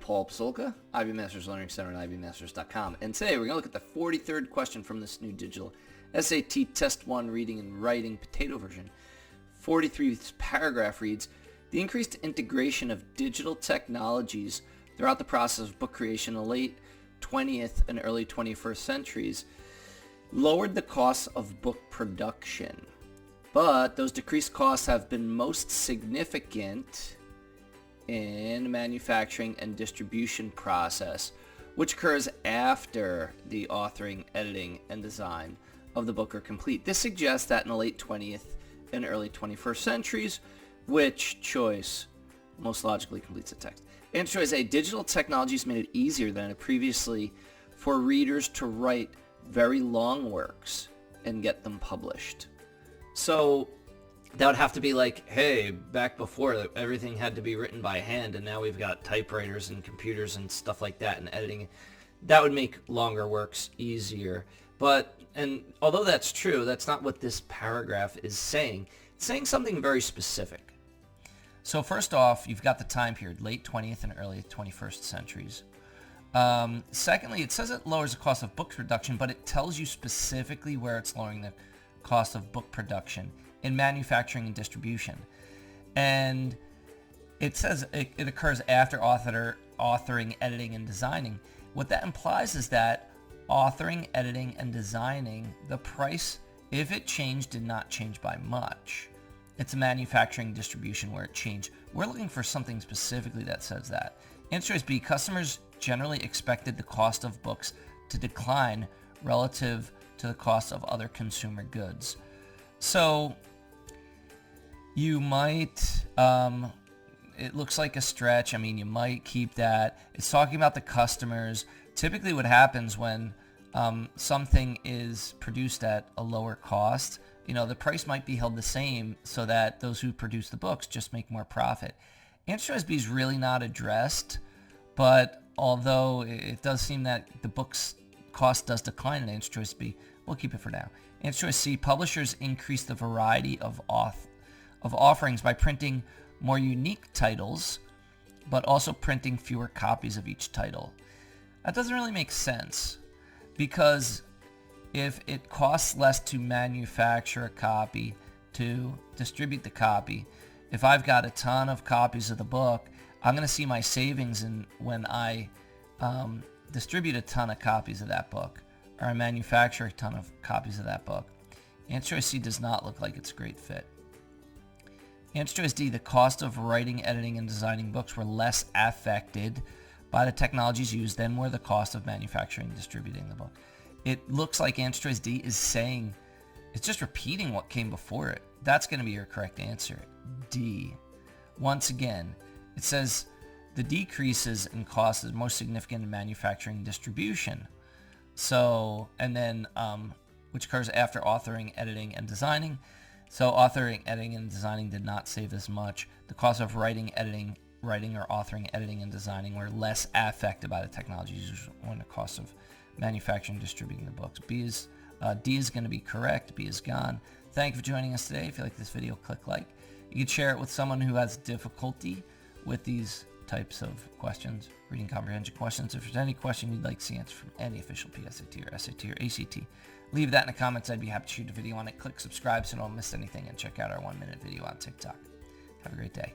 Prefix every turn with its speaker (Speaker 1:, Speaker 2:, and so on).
Speaker 1: Paul Psolka, IB Masters Learning Center at ibmasters.com. And today we're going to look at the 43rd question from this new digital SAT Test 1 Reading and Writing Potato version. 43th paragraph reads, the increased integration of digital technologies throughout the process of book creation in the late 20th and early 21st centuries lowered the costs of book production. But those decreased costs have been most significant in manufacturing and distribution process, which occurs after the authoring, editing, and design of the book are complete. This suggests that in the late 20th and early 21st centuries, which choice most logically completes the text? Answer choice A, digital technologies made it easier than previously for readers to write very long works and get them published. So that would have to be like, hey, back before everything had to be written by hand, and now we've got typewriters and computers and stuff like that and editing. That would make longer works easier. And although that's true, that's not what this paragraph is saying. It's saying something very specific. So first off, you've got the time period, late 20th and early 21st centuries. Secondly, it says it lowers the cost of book production, but it tells you specifically where it's lowering the cost of book production in manufacturing and distribution. And it says it occurs after authoring, editing, and designing. What that implies is that authoring, editing, and designing, the price, if it changed, did not change by much. It's a manufacturing distribution where it changed. We're looking for something specifically that says that. Answer is B. Customers generally expected the cost of books to decline relative to the cost of other consumer goods. So you might, it looks like a stretch. I mean, you might keep that. It's talking about the customers. Typically what happens when something is produced at a lower cost, the price might be held the same so that those who produce the books just make more profit. Answer choice B is really not addressed, but although it does seem that the book's cost does decline in answer choice B, we'll keep it for now. Answer choice C, publishers increase the variety of offerings by printing more unique titles, but also printing fewer copies of each title. That doesn't really make sense, because if it costs less to manufacture a copy, to distribute the copy, if I've got a ton of copies of the book, I'm going to see my savings when I distribute a ton of copies of that book, or I manufacture a ton of copies of that book. Answer choice C does not look like it's a great fit. Answer choice D, the cost of writing, editing, and designing books were less affected by the technologies used than were the cost of manufacturing and distributing the book. It looks like answer choice D is saying, it's just repeating what came before it. That's going to be your correct answer, D. Once again, it says the decreases in cost is most significant in manufacturing and distribution. So, and then, which occurs after authoring, editing, and designing. So authoring, editing, and designing did not save as much. The cost of writing or authoring, editing, and designing were less affected by the technologies used when the cost of manufacturing and distributing the books. D is going to be correct. B is gone. Thank you for joining us today. If you like this video, click like. You can share it with someone who has difficulty with these types of questions, reading comprehension questions. If there's any question you'd like to see answered from any official PSAT or SAT or ACT, leave that in the comments. I'd be happy to shoot a video on it. Click subscribe so you don't miss anything, and check out our 1-minute video on TikTok. Have a great day.